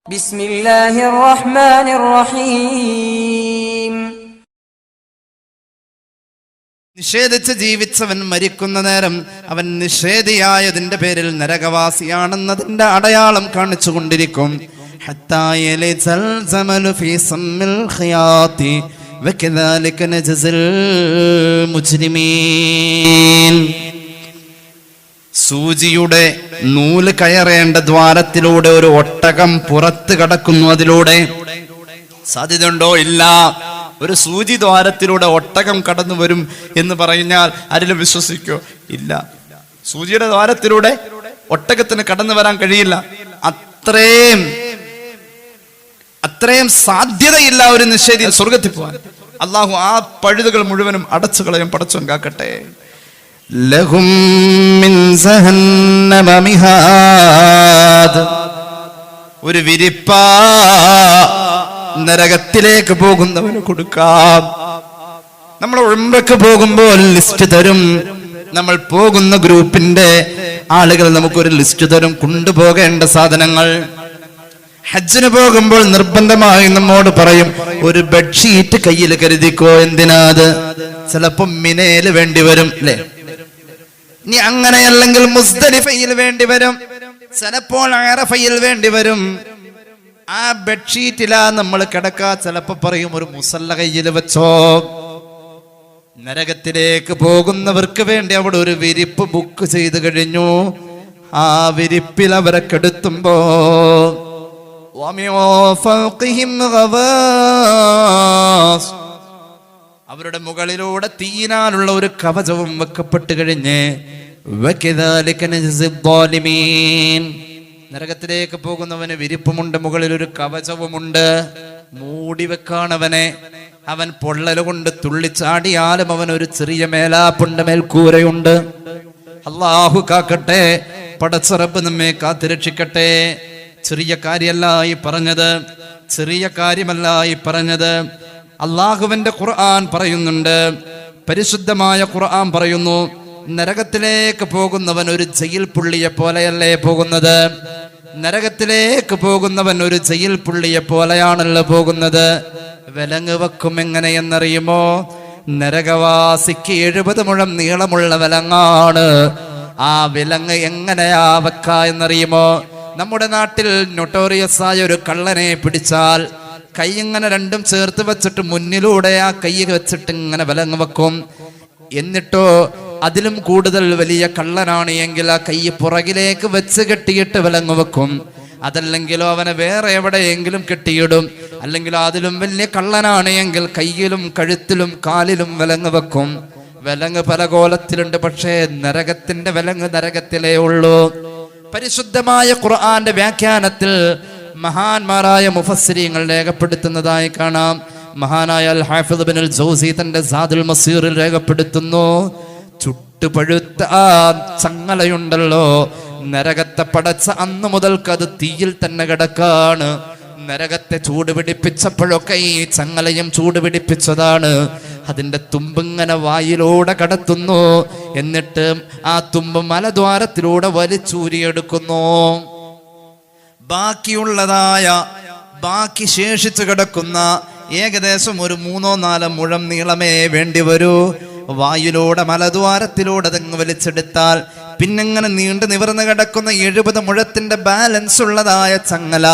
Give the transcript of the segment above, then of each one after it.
ബിസ്മില്ലാഹിർ റഹ്മാനിർ റഹീം. നിഷേധിച്ച് ജീവിച്ചവൻ മരിക്കുന്ന നേരം അവൻ നിഷേധിയായതിന്റെ പേരിൽ നരകവാസിയാണെന്നതിന്റെ അടയാളം കാണിച്ചുകൊണ്ടിരിക്കും. സൂചിയുടെ നൂല് കയറേണ്ട ദ്വാരത്തിലൂടെ ഒരു ഒട്ടകം പുറത്ത് കടക്കുന്നു. അതിലൂടെ സാധ്യതയുണ്ടോ? ഇല്ല. ഒരു സൂചി ദ്വാരത്തിലൂടെ ഒട്ടകം കടന്നു വരും എന്ന് പറഞ്ഞാൽ ആരെങ്കിലും വിശ്വസിക്കോ? ഇല്ല. സൂചിയുടെ ദ്വാരത്തിലൂടെ ഒട്ടകത്തിന് കടന്നു വരാൻ കഴിയില്ല. അത്രയും സാധ്യതയില്ല ഒരു നിഷേധി സ്വർഗത്തിൽ പോകാൻ. അള്ളാഹു ആ പഴുതുകൾ മുഴുവനും അടച്ചു കളയും. പടച്ചോൻ കാക്കട്ടെ. ലഹും മിൻ ജഹന്നമ മിഹാദ്, ഒരു വിരിപ്പാ നരകത്തിലേക്ക് പോകുന്നവന് കൊടുക്കാം. നമ്മൾ ഉംറയ്ക്ക് പോകുമ്പോൾ ലിസ്റ്റ് തരും. നമ്മൾ പോകുന്ന ഗ്രൂപ്പിന്റെ ആളുകൾ നമുക്കൊരു ലിസ്റ്റ് തരും, കൊണ്ടുപോകേണ്ട സാധനങ്ങൾ. ഹജ്ജിന് പോകുമ്പോൾ നിർബന്ധമായി നമ്മോട് പറയും, ഒരു ബെഡ്ഷീറ്റ് കയ്യിൽ കരുതിക്കോ. എന്തിനാത്? ചിലപ്പോ മിനയില് വേണ്ടി വരും, അല്ലെ? ഇനി അങ്ങനെയല്ലെങ്കിൽ മുസ്ദലിഫയിൽ വേണ്ടി വരും, ചിലപ്പോൾ അറഫയിൽ വേണ്ടി വരും. ആ ബെഡ്ഷീറ്റിലാ നമ്മൾ കിടക്കാ. ചിലപ്പോ പറയും, ഒരു മുസല്ല കയ്യിൽ വെച്ചോ. നരകത്തിലേക്ക് പോകുന്നവർക്ക് വേണ്ടി അവിടെ ഒരു വിരിപ്പ് ബുക്ക് ചെയ്ത് കഴിഞ്ഞു. ആ വിരിപ്പിൽ അവരെ കെടുത്തുമ്പോ അവരുടെ മുകളിലൂടെ തീരാനുള്ള ഒരു കവചവും വെക്കപ്പെട്ട് കഴിഞ്ഞ് നരകത്തിലേക്ക് പോകുന്നവന് വിരിപ്പുമുണ്ട്, മുകളിൽ ഒരു കവചവുമുണ്ട്. മൂടി വെക്കാണവനെ. അവൻ പൊള്ളൽ കൊണ്ട് തുള്ളിച്ചാടിയാലും അവൻ ഒരു ചെറിയ മേലാപ്പുണ്ട്, മേൽക്കൂരയുണ്ട്. അല്ലാഹു കാക്കട്ടെ. പടച്ച റബ്ബ് നമ്മെ കാത്തുരക്ഷിക്കട്ടെ. ചെറിയ കാര്യമല്ല ഈ പറഞ്ഞത്, ചെറിയ കാര്യമല്ല ഈ പറഞ്ഞത്. അള്ളാഹുവിന്റെ ഖുർആൻ പറയുന്നുണ്ട്, പരിശുദ്ധമായ ഖുർആൻ പറയുന്നു, നരകത്തിലേക്ക് പോകുന്നവൻ ഒരു ജയിൽ പുള്ളിയെ പോലെയല്ലേ പോകുന്നത്? നരകത്തിലേക്ക് പോകുന്നവൻ ഒരു ജയിൽ പുള്ളിയെ പോലെയാണല്ലോ പോകുന്നത്. വിലങ്ങ് വെക്കും എങ്ങനെയെന്നറിയുമോ? നരകവാസിക്ക് 70 മുഴം നീളമുള്ള വിലങ്ങാണ്. ആ വിലങ്ങ് എങ്ങനെയാ വെക്ക എന്നറിയുമോ? നമ്മുടെ നാട്ടിൽ നൊട്ടോറിയസ് ആയ ഒരു കള്ളനെ പിടിച്ചാൽ കൈ ഇങ്ങനെ രണ്ടും ചേർത്ത് വെച്ചിട്ട് മുന്നിലൂടെ ആ കൈ വെച്ചിട്ട് ഇങ്ങനെ വിലങ്ങ് വെക്കും. എന്നിട്ടോ അതിലും കൂടുതൽ വലിയ കള്ളനാണ് എങ്കിൽ ആ കൈ പുറകിലേക്ക് വെച്ച് കെട്ടിയിട്ട് വിലങ്ങ് വെക്കും. അതല്ലെങ്കിലോ അവനെ വേറെ എവിടെയെങ്കിലും കെട്ടിയിടും. അല്ലെങ്കിലോ അതിലും വലിയ കള്ളനാണ് എങ്കിൽ കയ്യിലും കഴുത്തിലും കാലിലും വിലങ്ങ് വെക്കും. വിലങ്ങ് പല കോലത്തിലുണ്ട്. പക്ഷേ നരകത്തിന്റെ വിലങ്ങ് നരകത്തിലേ ഉള്ളൂ. പരിശുദ്ധമായ ഖുർആന്റെ വ്യാഖ്യാനത്തിൽ മഹാന്മാരായ മുഫസ്സിരീങ്ങൾ രേഖപ്പെടുത്തുന്നതായി കാണാം. മഹാനായ അൽ ഹാഫിദ് ഇബ്നുൽ ജൗസി തന്റെ സാദുൽ മസീറിൽ രേഖപ്പെടുത്തുന്നു, ചുട്ടുപഴുത്ത ആ ചങ്ങലയുണ്ടല്ലോ, നരകത്തെ പടച്ച അന്ന് മുതൽക്ക് അത് തീയിൽ തന്നെ കിടക്കാണ്. നരകത്തെ ചൂടുപിടിപ്പിച്ചപ്പോഴൊക്കെ ഈ ചങ്ങലയും ചൂടുപിടിപ്പിച്ചതാണ്. അതിന്റെ തുമ്പിങ്ങനെ വായിലൂടെ കടത്തുന്നു. എന്നിട്ട് ആ തുമ്പ് മലദ്വാരത്തിലൂടെ വലിച്ചൂരിയെടുക്കുന്നു. ബാക്കി ശേഷിച്ചു കിടക്കുന്ന ഏകദേശം ഒരു 3-4 മുഴം നീളമേ വേണ്ടി വരൂ. വായിലൂടെ മലദ്വാരത്തിലൂടെ അതങ്ങ് വലിച്ചെടുത്താൽ പിന്നെങ്ങനെ നീണ്ടു നിവർന്ന് കിടക്കുന്ന 70 മുഴത്തിന്റെ ബാലൻസ് ഉള്ളതായ ചങ്ങല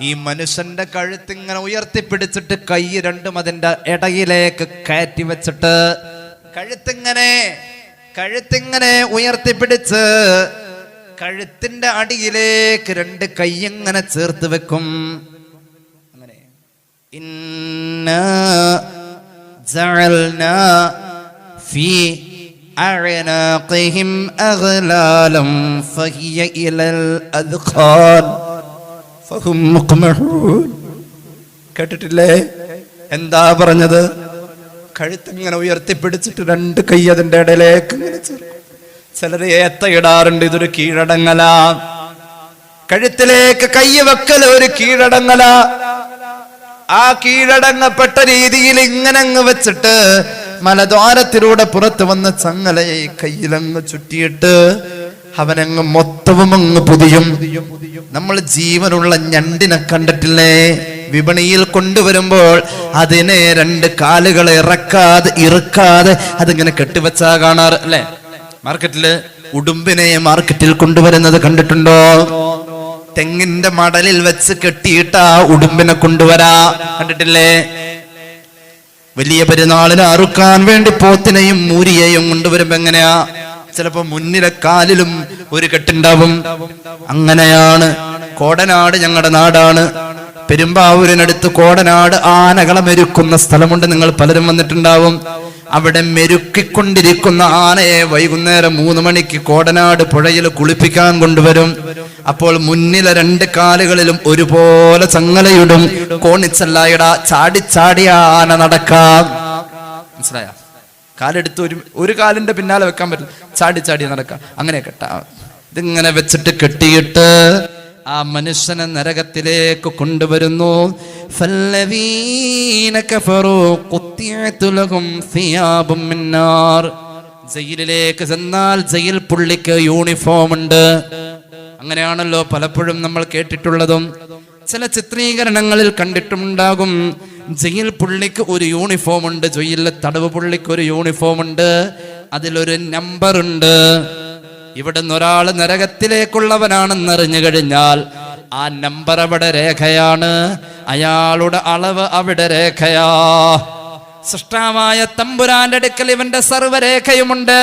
ഈ മനുഷ്യന്റെ കഴുത്തിങ്ങനെ ഉയർത്തിപ്പിടിച്ചിട്ട് കൈ രണ്ടും അതിന്റെ ഇടയിലേക്ക് കയറ്റി വെച്ചിട്ട് കഴുത്തിങ്ങനെ ഉയർത്തിപ്പിടിച്ച് കഴുത്തിന്റെ അടിയിലേക്ക് 2 കൈ ഇങ്ങനെ ചേർത്ത് വെക്കും. അങ്ങനെ ഇന്നാ ജഅൽനാ ഫീ അഅനാഖിഹിം അഗ്ലാലം ഫഹിയ ഇലൽ അദ്ഖാൻ ഫഹും മുഖ്മഹൂൻ. കേട്ടിട്ടില്ലേ? എന്താ പറഞ്ഞത്? കഴുത്തിങ്ങനെ ഉയർത്തിപ്പിടിച്ചിട്ട് 2 കൈ അതിന്റെ ഇടയിലേക്ക് ഇങ്ങനെ ചേർക്കും. ചിലര് ഏത്തയിടാറുണ്ട്, ഇതൊരു കീഴടങ്ങല. കഴുത്തിലേക്ക് കൈ വെക്കൽ ഒരു കീഴടങ്ങല. ആ കീഴടങ്ങപ്പെട്ട രീതിയിൽ ഇങ്ങനെ അങ്ങ് വെച്ചിട്ട് മലദ്വാരത്തിലൂടെ പുറത്തു വന്ന ചങ്ങലയെ കയ്യിലങ്ങ് ചുറ്റിയിട്ട് അവനങ്ങ് മൊത്തവും അങ്ങ് പുതിയും. നമ്മൾ ജീവനുള്ള ഞണ്ടിനെ കണ്ടിട്ടില്ലേ? വിപണിയിൽ കൊണ്ടുവരുമ്പോൾ അതിനെ 2 കാലുകളെ ഇറുക്കാതെ അതിങ്ങനെ കെട്ടിവെച്ചാ കാണാറ് അല്ലെ? മാർക്കറ്റില് ഉടുമ്പിനെ മാർക്കറ്റിൽ കൊണ്ടുവരുന്നത് കണ്ടിട്ടുണ്ടോ? തെങ്ങിന്റെ മടലിൽ വെച്ച് കെട്ടിയിട്ട് ആ ഉടുമ്പിനെ കൊണ്ടുവരാ കണ്ടിട്ടില്ലേ? വലിയ പെരുന്നാളിന് അറുക്കാൻ വേണ്ടി പോത്തിനെയും മൂരിയെയും കൊണ്ടുവരുമ്പോ എങ്ങനെയാ? ചിലപ്പോ മുന്നിലെ കാലിലും ഒരു കെട്ടുണ്ടാവും. അങ്ങനെയാണ്. കോടനാട് ഞങ്ങളുടെ നാടാണ്. പെരുമ്പാവൂരിനടുത്ത് കോടനാട് ആനകളെ മെരുക്കുന്ന സ്ഥലമുണ്ട്. നിങ്ങൾ പലരും വന്നിട്ടുണ്ടാവും. അവിടെ മെരുക്കിക്കൊണ്ടിരിക്കുന്ന ആനയെ വൈകുന്നേരം 3 മണിക്ക് കോടനാട് പുഴയിൽ കുളിപ്പിക്കാൻ കൊണ്ടുവരും. അപ്പോൾ മുന്നിലെ 2 കാലുകളിലും ഒരുപോലെ ചങ്ങലയിടും. കോണിച്ചല്ലായിട ചാടി ആന നടക്കാം. മനസ്സിലായ? കാലെടുത്ത് ഒരു കാലിന്റെ പിന്നാലെ വെക്കാൻ പറ്റും. ചാടി നടക്കാം. അങ്ങനെ കെട്ടാ. ഇതിങ്ങനെ വെച്ചിട്ട് കെട്ടിയിട്ട് ആ മനുഷ്യനെ നരകത്തിലേക്ക് കൊണ്ടുവരുന്നു. ജയിലിലേക്ക് ചെന്നാൽ ജയിൽ പുള്ളിക്ക് യൂണിഫോം ഉണ്ട്. അങ്ങനെയാണല്ലോ പലപ്പോഴും നമ്മൾ കേട്ടിട്ടുള്ളതും ചില ചിത്രീകരണങ്ങളിൽ കണ്ടിട്ടുണ്ടാകും. ജയിൽ പുള്ളിക്ക് ഒരു യൂണിഫോം ഉണ്ട്. ജയിലിലെ തടവ് പുള്ളിക്ക് ഒരു യൂണിഫോം ഉണ്ട്. അതിലൊരു നമ്പർ ഉണ്ട്. ഇവിടുന്ന് ഒരാൾ നരകത്തിലേക്കുള്ളവനാണെന്ന് അറിഞ്ഞു കഴിഞ്ഞാൽ ആ നമ്പർ അവിടെ രേഖയാണ്. അയാളുടെ അളവ് അവിടെ രേഖയാ. സൃഷ്ടാവായ തമ്പുരാന്റെ അടുക്കൽ ഇവന്റെ സർവ്വരേഖയുമുണ്ട്.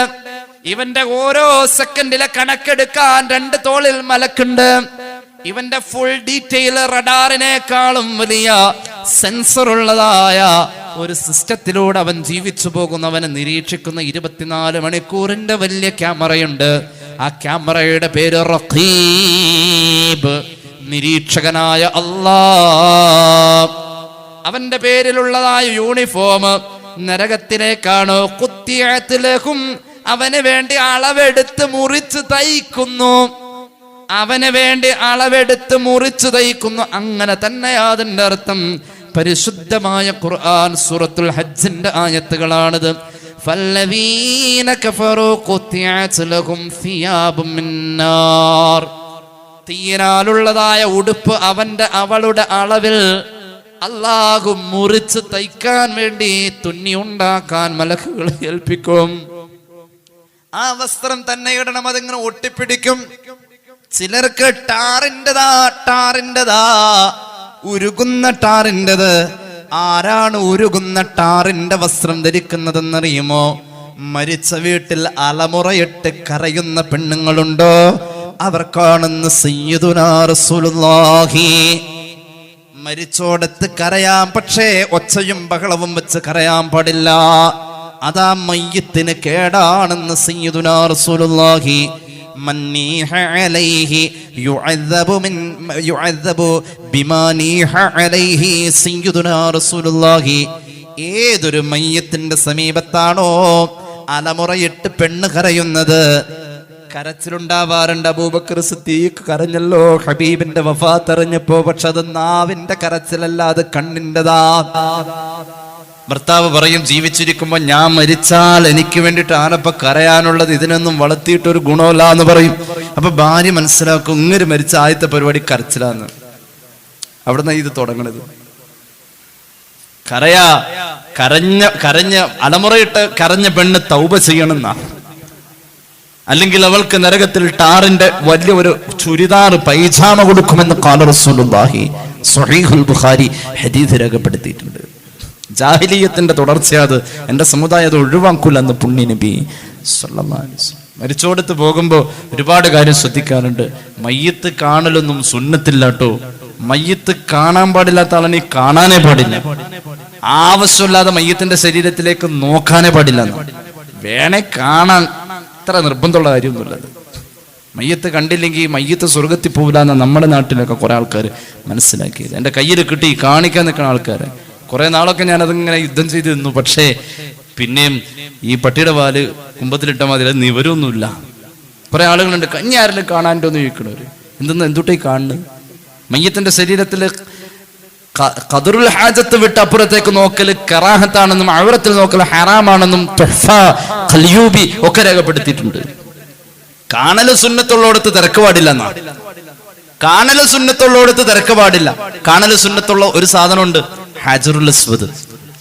ഇവന്റെ ഓരോ സെക്കൻഡിലെ കണക്കെടുക്കാൻ 2 തോളിൽ മലക്കുണ്ട്. ഇവന്റെ ഫുൾ ഡീറ്റെയിൽ റഡാറിനേക്കാളും വലിയ സെൻസർ ഉള്ളതായ ഒരു സിസ്റ്റത്തിലൂടെ അവൻ ജീവിച്ചു പോകുന്നവനെ നിരീക്ഷിക്കുന്ന 24 മണിക്കൂറിന്റെ വലിയ ക്യാമറയുണ്ട്. ആ ക്യാമറയുടെ പേര് റഖീബ്, നിരീക്ഷകനായ അല്ലാഹ്. അവന്റെ പേരിലുള്ളതായ യൂണിഫോം നരകത്തിലേക്കാണ്. ഖുത്തിയത്ലഹും, അവന് വേണ്ടി അളവെടുത്ത് മുറിച്ച് തയ്ക്കുന്നു. അങ്ങനെ തന്നെയാ അതിന്റെ അർത്ഥം. പരിശുദ്ധമായ ഖുർആൻ സൂറത്തുൽ ഹജ്ജിന്റെ ആയത്തുകളാണിത്. ഫല്ലദീന കഫറൂ ഖുത്തിഅത് ലഹും സിയാബും മിൻ നാർ. തീയിനാലുള്ളതായ ഉടുപ്പ് അവളുടെ അളവിൽ അല്ലാഹു മുറിച്ച് തയ്ക്കാൻ വേണ്ടി തുന്നി ഉണ്ടാക്കാൻ മലക്കുകളെ ഏൽപ്പിക്കും. ആ വസ്ത്രം തന്നെ ഇടണം. അതിങ്ങനെ ഒട്ടിപ്പിടിക്കും. ചിലർക്ക് ടാറിൻ്റെതാ ഉരുകുന്ന ടാറിൻ്റെത്. ആരാണ് ഉരുകുന്ന ടാറിന്റെ വസ്ത്രം ധരിക്കുന്നതെന്നറിയുമോ? മരിച്ച വീട്ടിൽ അലമുറയിട്ട് കരയുന്ന പെണ്ണുങ്ങളുണ്ടോ? അവർക്കാണെന്ന് സയ്യിദുനാ റസൂലുള്ളാഹി. മരിച്ചോടത്ത് കരയാം, പക്ഷേ ഒച്ചയും ബഹളവും വെച്ച് കരയാൻ പാടില്ല. അതാ മയ്യിത്തിന് കേടാണെന്ന് സയ്യിദുനാ റസൂലുള്ളാഹി. മന്നീഹ അലൈഹി യുഅദ്ദബു ബിമാ നീഹ അലൈഹി സയ്യിദുനാ റസൂലുള്ളാഹി. ഏതൊരു മയ്യിത്തിന്റെ സമീപത്താണോ അലമുറയിട്ട് പെണ്ണ് കരയുന്നത്, കരച്ചിലുണ്ടാവാറുണ്ട്. അബൂബക്കർ സിദ്ദീഖ് കരഞ്ഞല്ലോ ഹബീബിന്റെ വഫാത്ത് അറിഞ്ഞപ്പോ. പക്ഷെ അത് നാവിന്റെ കരച്ചിലല്ല, അത് കണ്ണിൻ്റെതാ. ഭർത്താവ് പറയും, ജീവിച്ചിരിക്കുമ്പോ ഞാൻ മരിച്ചാൽ എനിക്ക് വേണ്ടിയിട്ട് ആനപ്പ കരയാനുള്ളത്, ഇതിനൊന്നും വളർത്തിയിട്ടൊരു ഗുണമില്ല എന്ന് പറയും. അപ്പൊ ഭാര്യ മനസ്സിലാക്കും, ഇങ്ങനെ മരിച്ച ആദ്യത്തെ പരിപാടി കരച്ചിലാന്ന്. അവിടുന്ന് ഇത് തുടങ്ങണത്. കരഞ്ഞ അലമുറയിട്ട് കരഞ്ഞ പെണ്ണ് തൗബ ചെയ്യണമെന്നാ. അല്ലെങ്കിൽ അവൾക്ക് നരകത്തിൽ ടാറിന്റെ വലിയ ഒരു ചുരിദാർ പൈജാമ കൊടുക്കുമെന്ന് ഖാല റസൂലുള്ളാഹി സ്വഹീഹുൽ ബുഖാരി ഹദീസ് രേഖപ്പെടുത്തിയിട്ടുണ്ട്. ജാഹിലിയത്തിന്റെ തുടർച്ചയത്. എന്റെ സമുദായം അത് ഒഴിവാക്കൂലെന്ന് പുണ്യ നബി സല്ലല്ലാഹു അലൈഹി വസല്ലം. മരിച്ചോടത്ത് പോകുമ്പോൾ ഒരുപാട് കാര്യം ശ്രദ്ധിക്കാറുണ്ട്. മയ്യത്ത് കാണലൊന്നും സുന്നത്തില്ല കേട്ടോ. മയ്യത്ത് കാണാൻ പാടില്ലാത്ത ആളെ കാണാനേ പാടില്ല. ആവശ്യമില്ലാതെ മയ്യത്തിന്റെ ശരീരത്തിലേക്ക് നോക്കാനേ പാടില്ല. വേണേ കാണാൻ, അത്ര നിർബന്ധമുള്ള കാര്യമൊന്നുമില്ലത്. മയ്യത്ത് കണ്ടില്ലെങ്കിൽ മയ്യത്ത് സ്വർഗത്തിൽ പോകില്ല എന്ന നമ്മുടെ നാട്ടിലൊക്കെ കുറെ ആൾക്കാർ മനസ്സിലാക്കിയത്. എൻ്റെ കയ്യിൽ കിട്ടി കാണിക്കാൻ നിൽക്കുന്ന ആൾക്കാർ. കുറെ നാളൊക്കെ ഞാനതിങ്ങനെ യുദ്ധം ചെയ്ത് നിന്നു. പക്ഷേ പിന്നെയും ഈ പട്ടിയുടെ പാല് കുമ്പത്തിലിട്ട മാതിരി അത് നിവരൊന്നുമില്ല. കുറെ ആളുകളുണ്ട് കഞ്ഞി ആരെങ്കിലും കാണാൻ്റെ ചോദിക്കണവര്. എന്തുട്ടേ കാണുന്നത്? മയ്യത്തിന്റെ ശരീരത്തിൽ ഖദറുൽ ഹാജത്ത് വിട്ട് അപ്പുറത്തേക്ക് നോക്കൽ കറാഹത്താണെന്നും ഔറത്തിൽ നോക്കൽ ഹറാമാണെന്നും തുഹ്ഫ ഖൽയൂബി ഒക്കെ രേഖപ്പെടുത്തിയിട്ടുണ്ട്. കാണല് സുന്നത്തുള്ളോടത്ത് തിരക്ക് പാടില്ല എന്നാ. കാണല് സുന്നത്തുള്ളോടത്ത് തിരക്ക് പാടില്ല. കാണല് സുന്നത്തുള്ള ഒരു സാധനമുണ്ട്, ഹജറുൽ അസ്വദ്.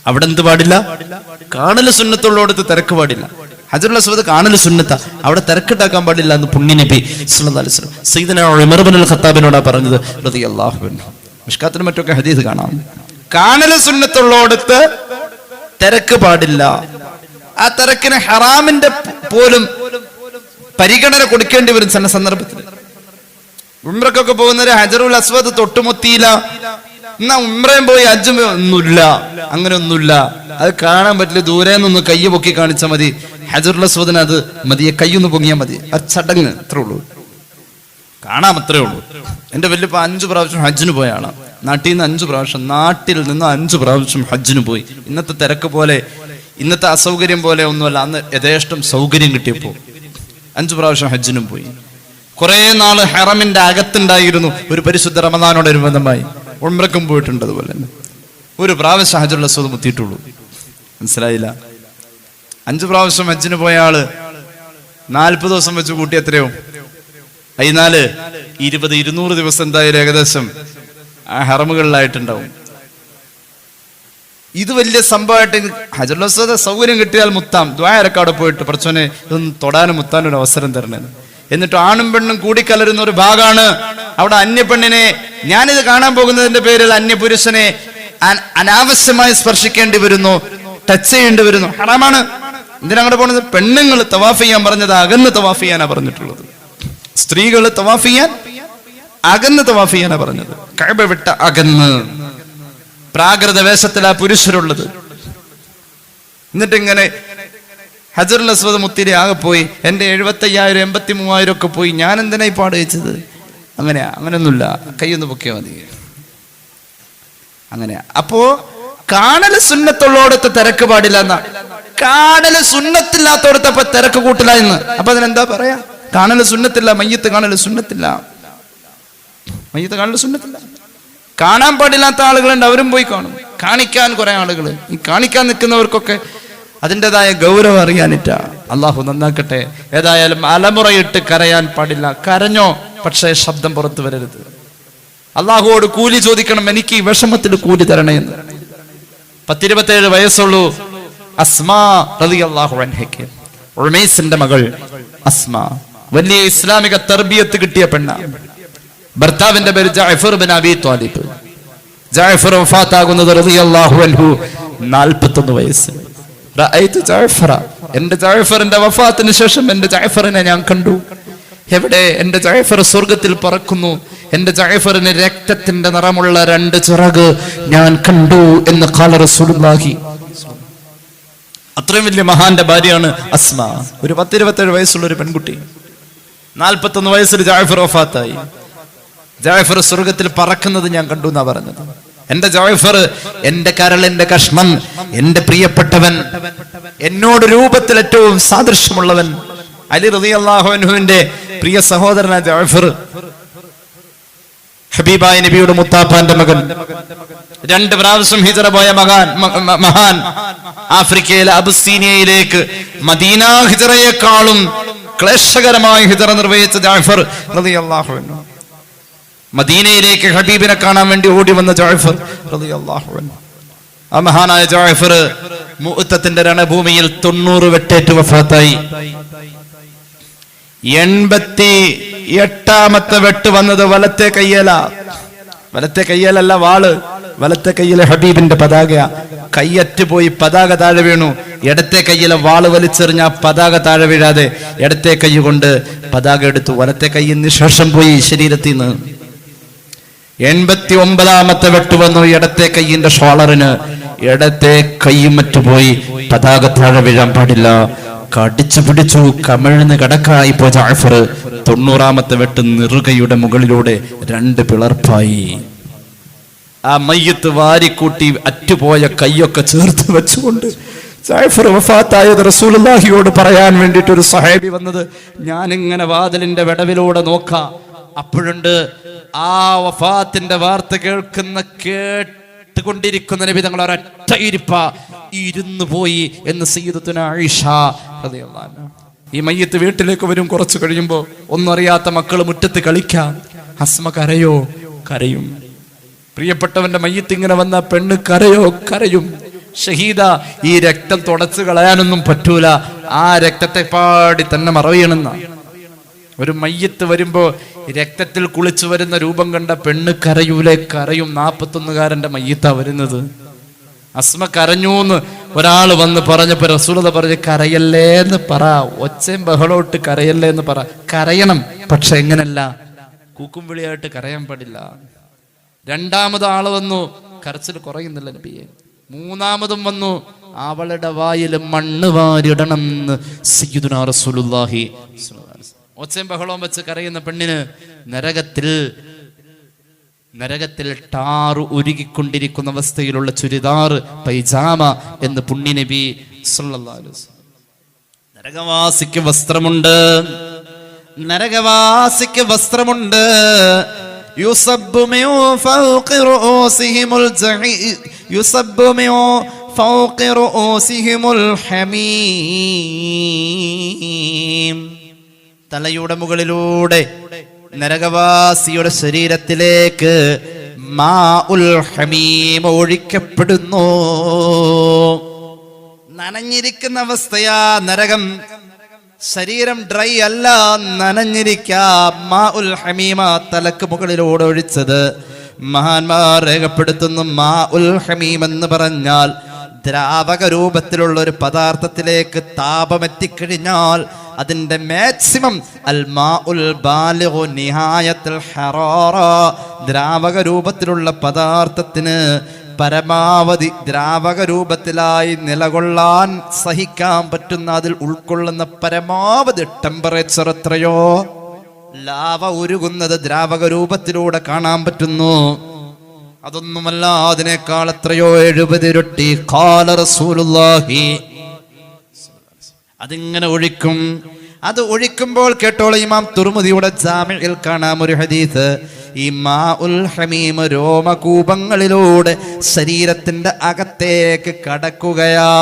അവിടെ എന്ത് പാടില്ല? കാണല് സുന്നത്തുള്ളോടത്ത് തിരക്ക് പാടില്ല. ഹജറുൽ അസ്വദ് കാണല് സുന്നത്ത, അവിടെ തിരക്കുണ്ടാക്കാൻ പാടില്ല എന്ന് പുണ്യ നബി സല്ലല്ലാഹു അലൈഹി വസല്ലം സയ്യിദുനാ ഉമർ ഇബ്നുൽ ഖത്താബിനോടാ പറഞ്ഞത് റളിയല്ലാഹു അൻഹു. മിഷ്കാത്തിൽ മറ്റൊക്കെ ഹദീസ് കാണാം. കാണല് സുന്നത്തുള്ളോടത്ത് തിരക്ക് പാടില്ല. ആ തിരക്കിന് ഹറാമിന്റെ പോലും പരിഗണന കൊടുക്കേണ്ടി വരും ചില സന്ദർഭത്തിൽ. ഉംറക്കൊക്കെ പോകുന്നവര് ഹജറുൽ അസ്വദ് തൊട്ടുമുത്തിയില്ല, എന്നാ ഉംറയും പോയി ഹജ്ജും ഒന്നുമില്ല, അങ്ങനെ ഒന്നുമില്ല. അത് കാണാൻ പറ്റില്ല, ദൂരെ നിന്നൊന്ന് കൈ പൊക്കി കാണിച്ചാൽ മതി. ഹജറുൽ അസ്വദിന് അത് മതിയെ, കൈയൊന്ന് പൊങ്ങിയാൽ മതി. ആ ചടങ്ങ് അത്രേ ഉള്ളൂ, കാണാം, അത്രേ ഉള്ളൂ. എന്റെ വല്യപ്പ 5 പ്രാവശ്യം ഹജ്ജിന് പോയാണ്. നാട്ടിൽ നിന്ന് 5 പ്രാവശ്യം, നാട്ടിൽ നിന്ന് 5 പ്രാവശ്യം ഹജ്ജിന് പോയി. ഇന്നത്തെ തിരക്ക് പോലെ, ഇന്നത്തെ അസൗകര്യം പോലെ ഒന്നുമല്ല. അന്ന് യഥേഷ്ടം സൗകര്യം കിട്ടിയപ്പോ 5 പ്രാവശ്യം ഹജ്ജിനും പോയി. കുറെ നാള് ഹറമിന്റെ അകത്തുണ്ടായിരുന്നു. ഒരു പരിശുദ്ധ റമദാനോടനുബന്ധമായി ഉംറക്കും പോയിട്ടുണ്ട്. അതുപോലെ തന്നെ ഒരു പ്രാവശ്യം ഹജറുൽ അസ്വദ് മുത്തിയിട്ടുള്ളൂ. മനസ്സിലായില്ല? 5 പ്രാവശ്യം ഹജ്ജിന് പോയ ആള് 40 ദിവസം വെച്ച് കൂട്ടി എത്രയോ? 14 20 200 ദിവസം എന്തായാലും ഏകദേശം ആ ഹറമുകളിലായിട്ടുണ്ടാവും. ഇത് വലിയ സംഭവമായിട്ട് ഹജറുൽ അസ്വദ് സൗകര്യം കിട്ടിയാൽ മുത്താം. ദ്വാരക്കാട് പോയിട്ട് പടച്ചോനെ ഇതൊന്ന് തൊടാനും മുത്താനും ഒരു അവസരം തരണേ. എന്നിട്ട് ആണും പെണ്ണും കൂടിക്കലരുന്ന ഒരു ഭാഗമാണ്. അവിടെ അന്യപ്പെണ്ണിനെ, ഞാനിത് കാണാൻ പോകുന്നതിന്റെ പേരിൽ അന്യപുരുഷനെ അനാവശ്യമായി സ്പർശിക്കേണ്ടി വരുന്നു, ടച്ച് ചെയ്യേണ്ടി വരുന്നു. ഹറാമാണ്. എന്തിനങ്ങോട്ട് പോണത്? പെണ്ണുങ്ങൾ തവാഫ് ചെയ്യാൻ പറഞ്ഞത് അകന്ന് തവാഫ് ചെയ്യാനാ പറഞ്ഞിട്ടുള്ളത്. സ്ത്രീകൾ തവാഫ് ചെയ്യാൻ അകന്ന് തവാഫ് ചെയ്യാനാ പറഞ്ഞത്. കഅബ വിട്ട അകന്ന് പ്രാകൃത വേഷത്തിലാ പുരുഷരുള്ളത്. എന്നിട്ട് ഇങ്ങനെ ഹജറുൽ അസ്വദ് മുത്തിരി ആകെ പോയി. എന്റെ 75,000 83,000 ഒക്കെ പോയി. ഞാൻ എന്തിനാ ഈ പാട് വെച്ചത്? അങ്ങനെയാ? അങ്ങനെയൊന്നുമില്ല, കൈയൊന്ന് പൊക്കിയാ മതി. അങ്ങനെയാ. അപ്പോ കാണല് സുന്നത്തുള്ളോടത്ത് തിരക്ക് പാടില്ല എന്നാ. കാണല് സുന്നത്തില്ലാത്തോടത്തപ്പോ തിരക്ക് കൂട്ടില്ല എന്ന്. അപ്പൊ അതിനെന്താ പറയാ? കാണല് സുന്നത്തില്ല, മയ്യത്ത് കാണല് സുന്നത്തില്ല, മയ്യത്ത് കാണല് സുന്നത്തില്ല. കാണാൻ പാടില്ലാത്ത ആളുകളുണ്ട്, അവരും പോയി കാണും. കാണിക്കാൻ കുറെ ആളുകൾ, ഈ കാണിക്കാൻ നിൽക്കുന്നവർക്കൊക്കെ അതിൻ്റെതായ ഗൗരവം അറിയാനിട്ടാ. അള്ളാഹു നന്നാക്കട്ടെ. ഏതായാലും അലമുറയിട്ട് കരയാൻ പാടില്ല. കരഞ്ഞോ, പക്ഷേ ശബ്ദം പുറത്തു വരരുത്. അള്ളാഹുവോട് കൂലി ചോദിക്കണം, എനിക്ക് ഈ വിഷമത്തിൽ കൂലി തരണേ എന്ന്. 27 വയസ്സുള്ളൂ അസ്മാ റളിയല്ലാഹു അൻഹയ്ക്ക്. ഉമൈസിന്റെ മകൾ അസ്മാ വലിയ ഇസ്ലാമിക തർബിയത്ത് കിട്ടിയ പെണ്ണ. ഭർത്താവിന്റെ പേര് Jafar bin Abi Talib. Jafar വഫാത്താകുന്നത് റളിയല്ലാഹു അൻഹു 41 വയസ്സ്. റഅയ്തു ജഅഫറ, എന്റെ ജഅഫറിന്റെ വഫാത്തിന് ശേഷം എന്റെ ജഅഫറിനെ ഞാൻ കണ്ടു. എവിടെ? എന്റെ ജഅഫർ സ്വർഗത്തിൽ പറക്കുന്നു. എന്റെ ജഅഫറിന് രക്തത്തിന്റെ നിറമുള്ള 2 ചിറക് ഞാൻ കണ്ടു എന്ന് ഖാല റസൂലുള്ളാഹി. അത്രയും വലിയ മഹാന്റെ ഭാര്യയാണ് അസ്മ. ഒരു 10-27 വയസ്സുള്ള ഒരു പെൺകുട്ടി. 41 വയസ്സിൽ ജഅഫർ വഫാത്തായി. ജഅഫർ സ്വർഗത്തിൽ പറക്കുന്നത് ഞാൻ കണ്ടു എന്നാ പറഞ്ഞത്. എന്റെ ജഅഫർ, എന്റെ കരളിന്റെ കഷ്ണം, എന്റെ പ്രിയപ്പെട്ടവൻ, എന്നോട് രൂപത്തിൽ ഏറ്റവും സാദൃശ്യമുള്ളവൻ, അലി റളിയല്ലാഹു അൻഹുവിന്റെ പ്രിയ സഹോദരനായ ജഅഫർ, ഹബീബായ നബിയുടെ മുത്താപ്പാന്റെ മകൻ, 2 പ്രാവശ്യം ഹിജറ പോയ മഹാൻ, ആഫ്രിക്കയിലെ അബുസീനിയയിലേക്ക് മദീന ഹിജറയെക്കാളും ക്ലേശകരമായ ഹിജറ നിർവഹിച്ച ജഅഫർ റളിയല്ലാഹു അൻഹു, മദീനയിലേക്ക് ഹബീബിനെ കാണാൻ വേണ്ടി ഓടി വന്ന ജഅഫർ റളിയല്ലാഹു അൻഹു. ആ മഹാനായ ജഅഫർ മുഅത്തത്തിന്റെ രണഭൂമിയിൽ 90 വെട്ടേറ്റ് വഫാത്തായി. 88ാമത്തെ വെട്ട് വന്നത് വലത്തെ കയ്യലല്ല, വാള്. വലത്തെ കയ്യിലെ ഹബീബിന്റെ പതാക. കയ്യറ്റ് പോയി പതാക താഴെ വീണു. ഇടത്തെ കയ്യിലെ വാള് വലിച്ചെറിഞ്ഞ പതാക താഴെ വീഴാതെ ഇടത്തെ കൈ കൊണ്ട് പതാക എടുത്തു. വലത്തെ കയ്യിൽ നിശേഷം പോയി ശരീരത്തിൽ നിന്ന്. 89ാമത്തെ വെട്ട് വന്നു ഇടത്തെ കയ്യിന്റെ ഷോളറിന്. ഇടത്തെ കൈയും മറ്റുപോയി. പതാക താഴെ വീഴാൻ പാടില്ല. കടിച്ചു പിടിച്ചു കമിഴ്ന്ന് കടക്കായി പോ ജഅഫർ. 90ാമത്തെ വെട്ട് നെറുകയുടെ മുകളിലൂടെ 2 പിളർപ്പായി. ആ മയ്യത്ത് വാരിക്കൂട്ടി അറ്റുപോയ കൈയൊക്കെ ചേർത്ത് വെച്ചുകൊണ്ട് ജഅഫർ വഫാത്തായത് റസൂലുള്ളാഹിയോട് പറയാൻ വേണ്ടിയിട്ട് ഒരു സഹാബി വന്നത്. ഞാനിങ്ങനെ വാതിലിന്റെ വിടവിലൂടെ നോക്കാം. അപ്പോഴുണ്ട് ആ വഫാത്തിന്റെ വാർത്ത കേട്ടുകൊണ്ടിരിക്കുന്ന നബി തങ്ങൾ ഒരൊറ്റ ഇരുന്നു പോയി എന്ന് സയ്യിദത്തുനാ ആയിഷ റളിയല്ലാഹു അൻഹ. ഈ മയ്യത്ത് വീട്ടിലേക്ക് വരും. കുറച്ച് കഴിയുമ്പോൾ ഒന്നും അറിയാത്ത മക്കൾ മുറ്റത്ത് കളിക്കാം. അസ്മ കരയോ? കരയും. പ്രിയപ്പെട്ടവന്റെ മയ്യത്ത് ഇങ്ങനെ വന്ന പെണ്ണ് കരയോ? കരയും. ഷഹീദ, ഈ രക്തം തുടച്ചു കളയാനൊന്നും പറ്റൂല, ആ രക്തത്തെ പാടി തന്നെ മറവയണമെന്ന. ഒരു മയ്യത്ത് വരുമ്പോ രക്തത്തിൽ കുളിച്ചു വരുന്ന രൂപം കണ്ട പെണ്ണ് കരയൂലേ? കരയും. 41കാരന്റെ മയ്യത്താ വരുന്നത്. അസ്മ കരഞ്ഞൂന്ന് ഒരാൾ വന്ന് പറഞ്ഞപ്പോ റസൂലുള്ളാഹി പറഞ്ഞു, കരയല്ലേ എന്ന് പറ, ഒച്ചയും ബഹളോട്ട് കരയല്ലേ എന്ന് പറ. കരയണം, പക്ഷെ എങ്ങനല്ല, കൂക്കും വിളിയായിട്ട് കരയാൻ പാടില്ല. രണ്ടാമത് ആള് വന്നു, കരച്ചിൽ കുറയുന്നില്ല നബിയെ. മൂന്നാമതും വന്നു, അവളുടെ വായിൽ മണ്ണ് വാരിടണം എന്ന് സയ്യിദുനാ റസൂലുള്ളാഹി. ഒച്ചയും ബഹളവും വെച്ച് കരയുന്ന പെണ്ണിന് നരകത്തിൽ ടാറ് ഉരുകിക്കൊണ്ടിരിക്കുന്ന അവസ്ഥയിലുള്ള ചുരിദാർ, പൈജാമ എന്ന് പുണ്യ നബി സല്ലല്ലാഹു അലൈഹി വസല്ലം. നരകവാസിക്ക് വസ്ത്രമുണ്ട്, നരകവാസിക്ക് വസ്ത്രമുണ്ട്. യുസബ്ബു മിൻ ഫൗഖി റൂസിഹിമുൽ ജഹീം, യുസബ്ബു മിൻ ഫൗഖി റൂസിഹിമുൽ ഹമീം. തലയുടെ മുകളിലൂടെ നരകവാസിയുടെ ശരീരത്തിലേക്ക് മാഉൽ ഹമീം ഒഴിക്കപ്പെടുന്നു. നനഞ്ഞിരിക്കുന്ന അവസ്ഥയാ നരകം. ശരീരം ഡ്രൈ അല്ല, നനഞ്ഞിരിക്കാം. മാഉൽ ഹമീമ തലക്ക് മുകളിലൂടെ ഒഴിച്ചത്. മഹാന്മാർ രേഖപ്പെടുത്തുന്നു, മാഉൽ ഹമീം എന്ന് പറഞ്ഞാൽ ദ്രാവക രൂപത്തിലുള്ള ഒരു പദാർത്ഥത്തിലേക്ക് താപമെത്തിക്കഴിഞ്ഞാൽ അതിന്റെ മാക്സിമം അൽ മാഉൽ ബാലിഗു നിഹായത്തുൽ ഹറാറ, ദ്രാവക രൂപത്തിലുള്ള പദാർത്ഥത്തിന് പരമാവധി ദ്രാവക രൂപത്തിലായി നിലകൊള്ളാൻ സഹിക്കാൻ പറ്റുന്ന, അതിൽ ഉൾക്കൊള്ളുന്ന പരമാവധി ടെമ്പറേച്ചർ എത്രയോ? ലാവ ഉരുകുന്നത് ദ്രാവക രൂപത്തിലൂടെ കാണാൻ പറ്റുന്നു. അതൊന്നുമല്ല, അതിനേക്കാൾ എത്രയോ 70 ഇരട്ടി. ഖാല റസൂലുള്ളാഹി. അതിങ്ങനെ ഒഴിക്കും. അത് ഒഴിക്കുമ്പോൾ കേട്ടോളൂ, ഇമാം തുർമുദിയുടെ ജാമിഇൽ കാണാം ഒരു ഹദീസ്. ഈ മാഉൽ ഹമീം രോമകൂപങ്ങളിലൂടെ ശരീരത്തിന്റെ അകത്തേക്ക് കടക്കുകയാ.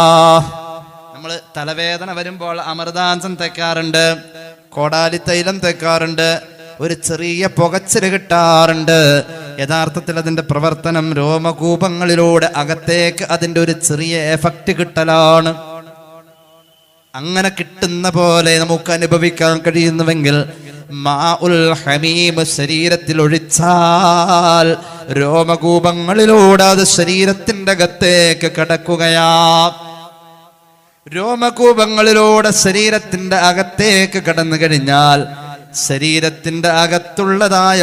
നമ്മൾ തലവേദന വരുമ്പോൾ അമൃതാഞ്ചം തേക്കാറുണ്ട്, കോടാലി തൈലം തേക്കാറുണ്ട്, ഒരു ചെറിയ പുകച്ചില് കിട്ടാറുണ്ട്. യഥാർത്ഥത്തിൽ അതിന്റെ പ്രവർത്തനം രോമകൂപങ്ങളിലൂടെ അകത്തേക്ക് അതിന്റെ ഒരു ചെറിയ എഫക്റ്റ് കിട്ടലാണ്. അങ്ങനെ കിട്ടുന്ന പോലെ നമുക്ക് അനുഭവിക്കാൻ കഴിയുന്നുവെങ്കിൽ മാഉൽ ഹമീം ശരീരത്തിൽ ഒഴിച്ചാൽ രോമകൂപങ്ങളിലൂടെ അത് ശരീരത്തിന്റെ അകത്തേക്ക് കടക്കുകയാ. രോമകൂപങ്ങളിലൂടെ ശരീരത്തിന്റെ അകത്തേക്ക് കടന്നു കഴിഞ്ഞാൽ ശരീരത്തിന്റെ അകത്തുള്ളതായ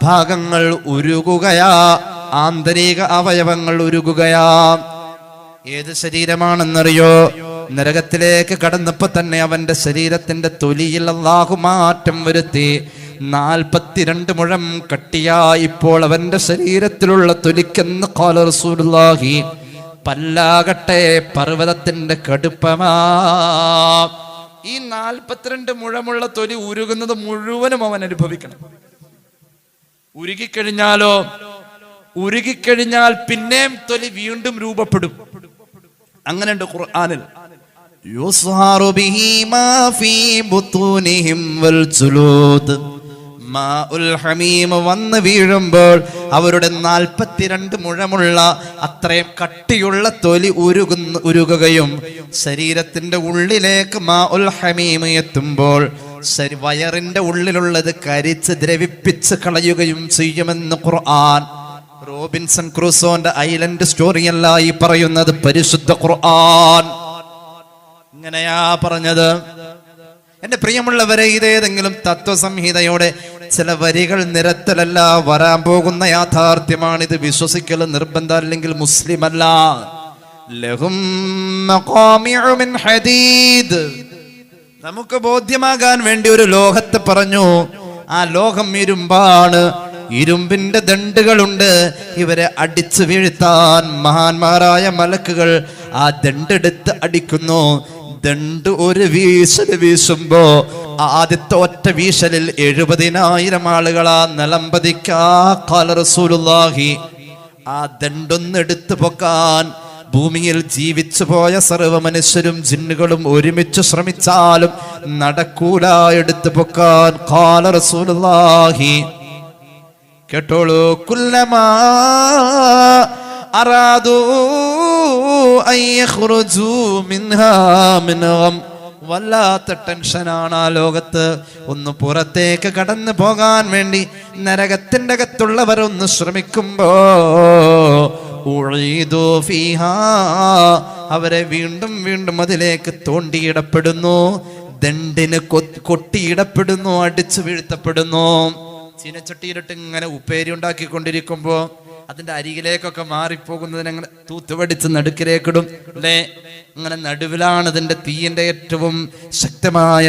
ഭാഗങ്ങൾ ഉരുകുകയാ, ആന്തരിക അവയവങ്ങൾ ഉരുകുകയാ. ഏത് ശരീരമാണെന്നറിയോ? നരകത്തിലേക്ക് കടന്നപ്പോ തന്നെ അവന്റെ ശരീരത്തിന്റെ തൊലിയിൽ അല്ലാഹു മാറ്റം വരുത്തി. 42 മുഴം കട്ടിയായി ഇപ്പോൾ അവന്റെ ശരീരത്തിലുള്ള തൊലിക്കെന്ന് ഖാല റസൂലുള്ളാഹി. പല്ലാകട്ടെ പർവ്വതത്തിന്റെ കടുപ്പമാ. ഈ 42 മുഴമുള്ള തൊലി ഉരുകുന്നത് മുഴുവനും അവൻ അനുഭവിക്കണം. ഉരുകിക്കഴിഞ്ഞാൽ പിന്നെയും തൊലി വീണ്ടും രൂപപ്പെടും. അങ്ങനെയുണ്ട് ഖുർആനിൽ. യുസ്ഹാറു ബിഹി മാ ഫീ ബുതൂനിഹിം വൽ ജുലൂദ്. മാഉൽ ഹമീം വന്ന് വീഴുമ്പോൾ അവരുടെ 42 മുഴമുള്ള അത്രയും കട്ടിയുള്ള തൊലി ഉരുകുകയും ശരീരത്തിന്റെ ഉള്ളിലേക്ക് മാഉൽ ഹമീം എത്തുമ്പോൾ വയറിന്റെ ഉള്ളിലുള്ളത് കരിച്ച് ദ്രവിപ്പിച്ച് കളയുകയും ചെയ്യുമെന്ന് ഖുർആൻ. റോബിൻസൺ ക്രൂസോന്റെ ഐലൻഡ് സ്റ്റോറിയല്ല ഈ പറയുന്നത്, പരിശുദ്ധ ഖുർആൻ ഇങ്ങനെയാ പറഞ്ഞത്. എന്റെ പ്രിയമുള്ളവരെ, ഇതേതെങ്കിലും തത്വസംഹിതയോടെ ചില വരികൾ നിരത്തലല്ല, വരാൻ പോകുന്ന യാഥാർത്ഥ്യമാണിത്. വിശ്വസിക്കൽ നിർബന്ധം, അല്ലെങ്കിൽ മുസ്ലിം അല്ല. ലഹും മഖാമിഉ മിൻ ഹദീദ്. നമുക്ക് ബോധ്യമാകാൻ വേണ്ടി ഒരു ലോഹത്തെ പറഞ്ഞു. ആ ലോഹം ഇരുമ്പാണ്, ഇരുമ്പിന്റെ ദണ്ടുകളുണ്ട്. ഇവരെ അടിച്ചു വീഴ്ത്താൻ മഹാന്മാരായ മലക്കുകൾ ആ ദണ്ടെടുത്ത് അടിക്കുന്നു. ദണ്ട് ഒരു വീശൽ വീശുമ്പോ ആദ്യത്തെ ഒറ്റ വീശലിൽ 70,000 ആളുകളാ നിലംപതിക്കാ. ഖാല റസൂലുള്ളാഹി. ആ ദണ്ടൊന്ന് എടുത്തു പൊക്കാൻ ഭൂമിയിൽ ജീവിച്ചു പോയ സർവ്വ മനുഷ്യരും ജിന്നുകളും ഒരുമിച്ച് ശ്രമിച്ചാലും നടക്കൂല എടുത്തു പൊക്കാൻ. ഖാല റസൂലുള്ളാഹി, കേട്ടോളൂ, കുല്ലമാ അറാദു അൻ യഖ്റുജു മിൻഹാ മിൻ ഗം. വല്ലാത്ത ടെൻഷനാണ് ആ ലോകത്ത്. ഒന്ന് പുറത്തേക്ക് കടന്നു പോകാൻ വേണ്ടി നരകത്തിന്റെ അകത്തുള്ളവർ ഒന്ന് ശ്രമിക്കുമ്പോ അവരെ വീണ്ടും വീണ്ടും അതിലേക്ക് തോണ്ടിയിടപ്പെടുന്നു, ദണ്ടിന് കൊട്ടിയിടപ്പെടുന്നു, അടിച്ചു വീഴ്ത്തപ്പെടുന്നു. ചീനച്ചട്ടിയിലിട്ട് ഇങ്ങനെ ഉപ്പേരി ഉണ്ടാക്കിക്കൊണ്ടിരിക്കുമ്പോ അതിന്റെ അരികിലേക്കൊക്കെ മാറിപ്പോകുന്നതിനങ്ങനെ തൂത്തുപടിച്ച് നടുക്കിലേക്കിടും അല്ലേ? അങ്ങനെ നടുവിലാണ് അതിന്റെ തീയിന്റെ ഏറ്റവും ശക്തമായ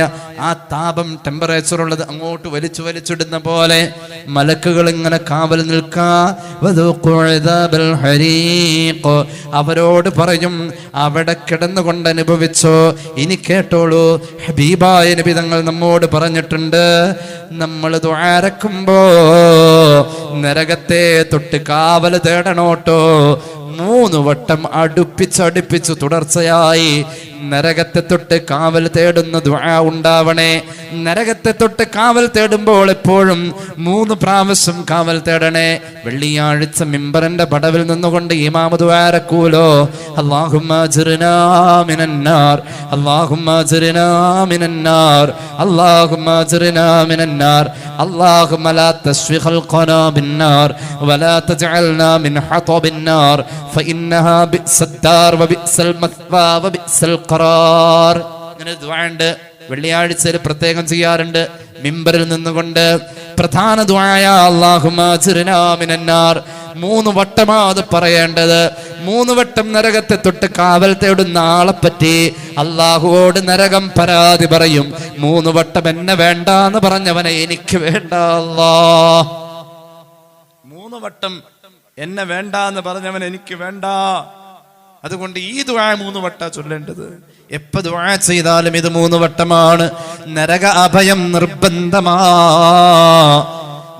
ആ താപം, ടെമ്പറേച്ചർ ഉള്ളത്. അങ്ങോട്ട് വലിച്ചിടുന്ന പോലെ മലക്കുകൾ ഇങ്ങനെ കാവൽ നിൽക്കാ. അവരോട് പറയും, അവിടെ കിടന്നുകൊണ്ട് അനുഭവിച്ചോ. ഇനി കേട്ടോളൂ, ഹബീബായ നബി തങ്ങൾ നമ്മോട് പറഞ്ഞിട്ടുണ്ട്, നമ്മൾ ദുആരക്കുമ്പോ നരകത്തെ തൊട്ട് കാവൽ തേടണോട്ടോ. 3 വട്ടം അടുപ്പിച്ച് തുടർച്ചയായി നരകത്തെ തൊട്ട് കാവൽ തേടുന്ന ദുആ ഉണ്ടാവണേ. നരകത്തെ തൊട്ട് കാവൽ തേടുമ്പോൾ എപ്പോഴും 3 പ്രാവശ്യം കാവൽ തേടണേ. വെള്ളിയാഴ്ച മിമ്പറിന്റെ പടവിൽ നിന്നുകൊണ്ട് ഇമാം ദുആരക്കൂലോ, അല്ലാഹുമ്മ അജ്റിനാ മിനന്നാർ, അല്ലാഹുമ്മ അജ്റിനാ മിനന്നാർ, അല്ലാഹുമ്മ അജ്റിനാ മിനന്നാർ, അല്ലാഹുമ്മ ലാ തശ്വി ഖൽഖനാ ബിന്നാർ വലാ തജ്അൽനാ മിൻ ഹതബിന്നാർ ഫഇന്നഹാ ബിഅസ്ദാർ വബിഅസൽ മത്വാ വബിഅസൽ ഖറാർ. അങ്ങനെ ദുആ ഉണ്ട്. വെള്ളിയാഴ്ചയിൽ പ്രത്യേകം ചെയ്യാറുണ്ട്. മിമ്പറിൽ നിന്നുകൊണ്ട് പ്രധാന ദുആയ അല്ലാഹുമ്മ അജ്റിനാ മിനന്നാർ. 3 വട്ടമാണ് പറയേണ്ടത്. 3 വട്ടം നരകത്തെ തൊട്ട് കാവൽ തേടുന്ന ആളെ പറ്റി അല്ലാഹുവോട് നരകം പരാതി പറയും. 3 വട്ടം എന്നെ വേണ്ടാന്ന് പറഞ്ഞവനെ എനിക്ക് വേണ്ട അല്ലാഹ്. 3 വട്ടം എന്നെ വേണ്ടാന്ന് പറഞ്ഞവൻ എനിക്ക് വേണ്ട. അതുകൊണ്ട് ഈ ദുആ 3 വട്ട ചൊല്ലേണ്ടത്. എപ്പോ ദുആ ചെയ്താലും ഇത് 3 വട്ടമാണ്. നരക അഭയം നിർബന്ധമാ.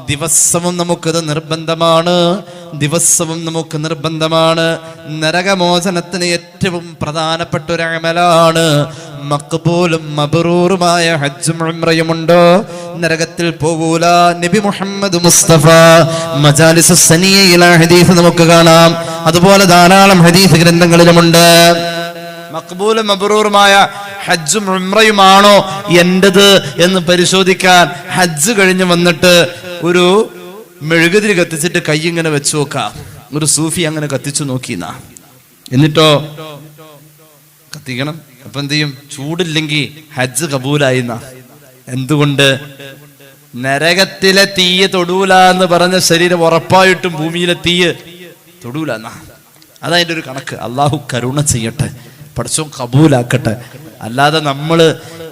ദിവസവും നമുക്കത് നിർബന്ധമാണ്. ദിവസവും നമുക്ക് നിർബന്ധമാണ്. നരകമോചനത്തിന് ഏറ്റവും പ്രധാനപ്പെട്ട ഒരു അമലാണ് മഖ്ബൂലും മബ്റൂറുമായ ഹജ്ജും ഉംറയും. ഉണ്ടോ? നരകത്തിൽ പോകൂല. നബി മുഹമ്മദ് മുസ്തഫ മജാലിസുസ് സനിയയിലെ ഹദീസ് നമുക്ക് കാണാം. അതുപോലെ ധാരാളം ഹദീസ് ഗ്രന്ഥങ്ങളിലുമുണ്ട്. മഖ്ബൂലും മബ്റൂറുമായ ഹജ്ജും ഉംറയുമാണോ എന്റേത് എന്ന് പരിശോധിക്കാൻ ഹജ്ജ് കഴിഞ്ഞ് വന്നിട്ട് ഒരു മെഴുകുതിരി കത്തിച്ചിട്ട് കൈ ഇങ്ങനെ വെച്ചു നോക്കാം. ഒരു സൂഫി അങ്ങനെ കത്തിച്ചു നോക്കിന്നാ. എന്നിട്ടോ കത്തിക്കണം. അപ്പൊ എന്ത് ചെയ്യും? ചൂടില്ലെങ്കിൽ ഹജ്ജ് കബൂലായിന്ന. എന്തുകൊണ്ട്? നരകത്തിലെ തീയ് തൊടൂല എന്ന് പറഞ്ഞ ശരീരം ഉറപ്പായിട്ടും ഭൂമിയിലെ തീയ് തൊടൂല എന്നാ. അതതിൻ്റെ ഒരു കണക്ക്. അള്ളാഹു കരുണ ചെയ്യട്ടെ, പടച്ചോൻ കബൂലാക്കട്ടെ. അല്ലാതെ നമ്മള്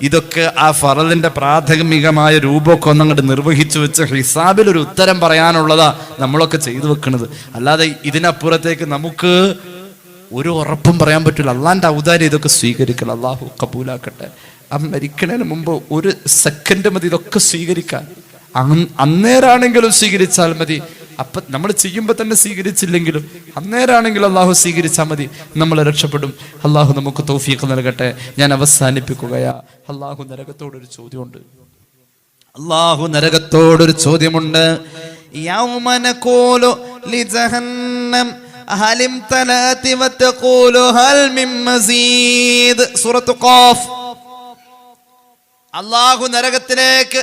ഇതൊക്കെ ആ ഫറലിന്റെ പ്രാഥമികമായ രൂപമൊക്കെ ഒന്നങ്ങോട്ട് നിർവഹിച്ചു വെച്ച് ഹിസാബിൽ ഒരു ഉത്തരം പറയാനുള്ളതാ നമ്മളൊക്കെ ചെയ്തു വെക്കുന്നത്. അല്ലാതെ ഇതിനപ്പുറത്തേക്ക് നമുക്ക് ഒരു ഉറപ്പും പറയാൻ പറ്റില്ല. അള്ളാന്റെ ഔദാര്യം ഇതൊക്കെ സ്വീകരിക്കണം. അള്ളാഹു കബൂലാക്കട്ടെ. ആ മരിക്കണതിന് മുമ്പ് 1 സെക്കൻഡ് മതി ഇതൊക്കെ സ്വീകരിക്കാൻ. അന്നേരാണെങ്കിലും സ്വീകരിച്ചാൽ മതി. അപ്പൊ നമ്മൾ ചെയ്യുമ്പോൾ തന്നെ സ്വീകരിച്ചില്ലെങ്കിലും അന്നേരാണെങ്കിലും അള്ളാഹു സ്വീകരിച്ചാൽ മതി, നമ്മൾ രക്ഷപ്പെടും. അള്ളാഹു നമുക്ക് തൗഫീഖ് നൽകട്ടെ. ഞാൻ അവസാനിപ്പിക്കുകയാ. അള്ളാഹു നരകത്തോടൊരു ചോദ്യമുണ്ട്. അള്ളാഹു നരകത്തോടൊരു ചോദ്യമുണ്ട്. യൗമ നഖൂലു ലിജഹന്നം ഹലിം തലാതി വതഖൂലു ഹൽ മിൻ മസീദ്. സൂറത്ത് ഖാഫ്. അള്ളാഹു നരകത്തിലേക്ക്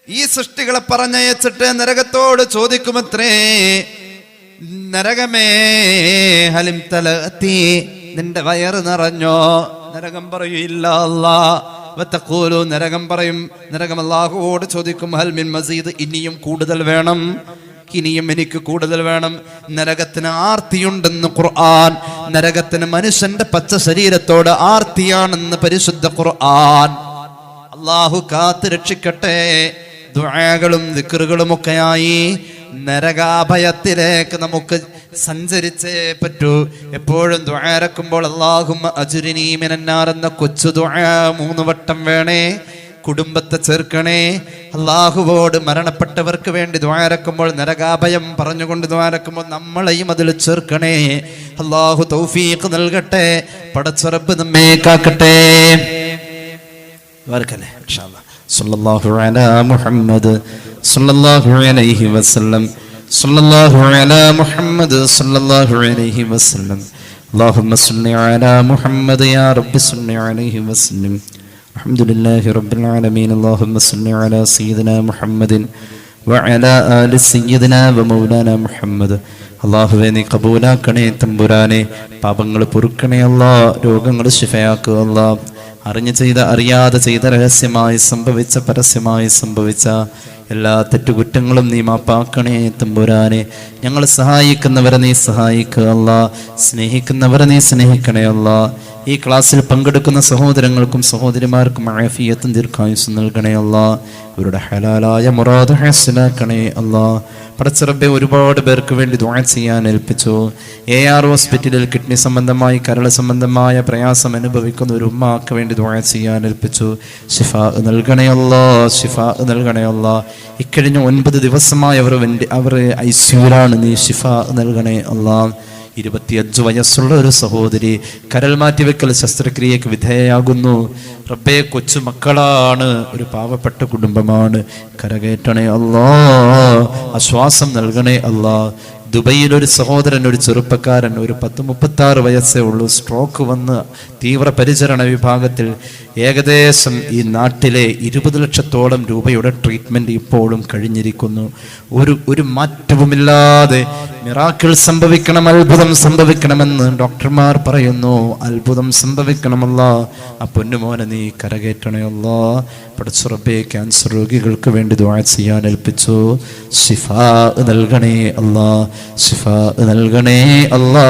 ഈ സൃഷ്ടികളെ പറഞ്ഞയച്ചിട്ട് നരകത്തോട് ചോദിക്കുമത്രേ, നരകമേ ഹലിം തലഅതി, നിന്റെ വയറ് നിറഞ്ഞോ? നരകം പറയില്ല അല്ലാഹ്. വതഖൂലു, നരകം പറയും, നരകം അല്ലാഹുവോട് ചോദിക്കും, ഹൽ മിൻ മസീദ്, ഇനിയും കൂടുതൽ വേണം, ഇനിയും എനിക്ക് കൂടുതൽ വേണം. നരകത്തിന് ആർത്തിയുണ്ടെന്ന് ഖുർആൻ. നരകത്തിന് മനുഷ്യന്റെ പച്ച ശരീരത്തോട് ആർത്തിയാണെന്ന് പരിശുദ്ധ ഖുർആൻ. അല്ലാഹു കാത്ത് രക്ഷിക്കട്ടെ. ദുആകളും ദിക്റുകളുമൊക്കെയായി നരകാഭയത്തിലേക്ക് നമുക്ക് സഞ്ചരിച്ചേ പറ്റൂ. എപ്പോഴും ദുആരക്കുമ്പോൾ അല്ലാഹുമ്മ അജ്രിനീ മിനന്നാർ എന്ന കൊച്ചു ദുആ 3 വട്ടം വേണേ. കുടുംബത്തെ ചേർക്കണേ. അള്ളാഹുവോട് മരണപ്പെട്ടവർക്ക് വേണ്ടി ദ്വാരക്കുമ്പോൾ നരകാഭയം പറഞ്ഞുകൊണ്ട് ദ്വാരക്കുമ്പോൾ നമ്മളെയും അതിൽ ചേർക്കണേ. അള്ളാഹു തൗഫീഖ് നൽകട്ടെ. പടച്ച റബ്ബ് നമ്മെ കാക്കട്ടെ. വർക്കല്ലേ ഇൻഷാ അല്ലാഹ്. സല്ലല്ലാഹു അലാ മുഹമ്മദ് സല്ലല്ലാഹു അലൈഹി വസല്ലം സല്ലല്ലാഹു അലാ മുഹമ്മദ് സല്ലല്ലാഹു അലൈഹി വസല്ലം. اللهم صل على محمد يا رب صل عليه وسلم. الحمد لله رب العالمين. اللهم صل على سيدنا محمد وعلى آل سيدنا ومولانا محمد. അള്ളാഹുവേ നീ കബൂലാക്കണേ തമ്പുരാനെ. പാപങ്ങൾ പൊറുക്കണേ അല്ലാ. രോഗങ്ങൾ ശിഫയാക്കുക അല്ലാ. അറിഞ്ഞു ചെയ്ത അറിയാതെ ചെയ്ത രഹസ്യമായി സംഭവിച്ച പരസ്യമായി സംഭവിച്ച എല്ലാ തെറ്റുകുറ്റങ്ങളും നീ മാപ്പാക്കണേ തമ്പുരാനെ. ഞങ്ങൾ സഹായിക്കുന്നവരെ നീ സഹായിക്കുക അല്ലാ. സ്നേഹിക്കുന്നവരെ നീ സ്നേഹിക്കണേ അല്ലാ. ഈ ക്ലാസ്സിൽ പങ്കെടുക്കുന്ന സഹോദരങ്ങൾക്കും സഹോദരിമാർക്കും ആഫിയത്തും ദീർഘായുസ്സും നൽകണേ അല്ലാ. അവരുടെ ഹലാലായ മുറാദ് ഹാസിലാക്കണേ അല്ലാ. പടച്ച റബ്ബേ, ഒരുപാട് പേർക്ക് വേണ്ടി ദുആ ചെയ്യാൻ ഏൽപ്പിച്ചു. AR ഹോസ്പിറ്റലിൽ കിഡ്നി സംബന്ധമായി കരൾ സംബന്ധമായ പ്രയാസം അനുഭവിക്കുന്ന ഒരു ഉമ്മാക്ക് വേണ്ടി ദുആ ചെയ്യാൻ ഏൽപ്പിച്ചു. ശിഫാ നൽകണേ അല്ലാ. ശിഫാ നൽകണേ അല്ലാ. ഇക്കഴിഞ്ഞ 9 ദിവസമായി അവർ ICUലാണ്. നീ ശിഫാ നൽകണേ അല്ലാ. 25 വയസ്സുള്ള ഒരു സഹോദരി കരൾ മാറ്റിവെക്കൽ ശസ്ത്രക്രിയക്ക് വിധേയയാകുന്നു. റബ്ബേ, കൊച്ചു മക്കളാണ്, ഒരു പാവപ്പെട്ട കുടുംബമാണ്. കരകയറ്റണേ അല്ലാ. ആശ്വാസം നൽകണേ അല്ലാ. ദുബൈയിൽ ഒരു സഹോദരൻ, ഒരു ചെറുപ്പക്കാരൻ, ഒരു 36 വയസ്സേ ഉള്ളൂ, സ്ട്രോക്ക് വന്ന് തീവ്ര പരിചരണ വിഭാഗത്തിൽ. ഏകദേശം ഈ നാട്ടിലെ 20 ലക്ഷത്തോളം രൂപയുടെ ട്രീറ്റ്മെന്റ് ഇപ്പോഴും കഴിഞ്ഞിരിക്കുന്നു. ഒരു മാറ്റവുമില്ലാതെ മിറാക്കിൾ സംഭവിക്കണം, അത്ഭുതം സംഭവിക്കണമെന്ന് ഡോക്ടർമാർ പറയുന്നു. അത്ഭുതം സംഭവിക്കണമല്ല. ആ പൊന്നുമോനെ നീ കരകയറ്റണയല്ലോ. പടച്ച റബ്ബേ, ക്യാൻസർ രോഗികൾക്ക് വേണ്ടി ദുആ ചെയ്യാൻ ഏൽപ്പിച്ചു. ശിഫാ നൽകണേ അല്ലാ. ശിഫാ നൽകണേ അല്ലാ.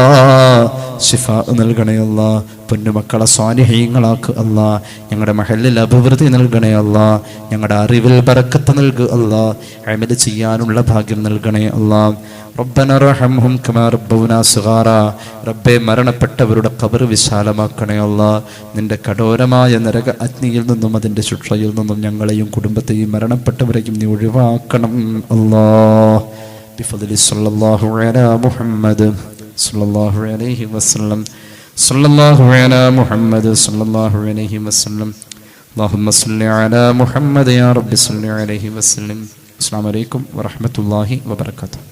ശിഫാ നൽകണേ അല്ലാ. പൊന്നുമക്കളെ സ്വാലിഹീങ്ങളാക്ക് അല്ലാ. ഞങ്ങളുടെ മഹല്ലിൽ അഭിവൃദ്ധി നൽകണേ അല്ലാ. ഞങ്ങളുടെ അറിവിൽ ബറക്കത്ത് നൽകുക അല്ലാ. അമൽ ചെയ്യാനുള്ള ഭാഗ്യം നൽകണേ അല്ലാ. റബ്ബന റഹംഹും കമാ റബ്ബൗനാ സഗാറാ. റബ്ബേ, മരണപ്പെട്ടവരുടെ ഖബർ വിശാലമാക്കണേ അല്ലാ. നിന്റെ കഠോരമായ നരക അഗ്നിയിൽ നിന്നും അതിൻ്റെ ശിക്ഷയിൽ നിന്നും ഞങ്ങളെയും കുടുംബത്തെയും മരണപ്പെട്ടവരെയും നീ ഒഴിവാക്കണം അല്ലാ. ബിഫദ്ലി സല്ലല്ലാഹു അലാ മുഹമ്മദ് സല്ലല്ലാഹു അലൈഹി വസല്ലം സല്ലല്ലാഹു അലാ മുഹമ്മദ് സല്ലല്ലാഹു അലൈഹി വസല്ലം. അല്ലാഹുമ്മ സ്വല്ലി അലാ മുഹമ്മദ് യാ റബ്ബി സ്വല്ലി അലൈഹി വസല്ലം. അസ്സലാമു അലൈക്കും വറഹ്മത്തുള്ളാഹി വബറകാതുഹു.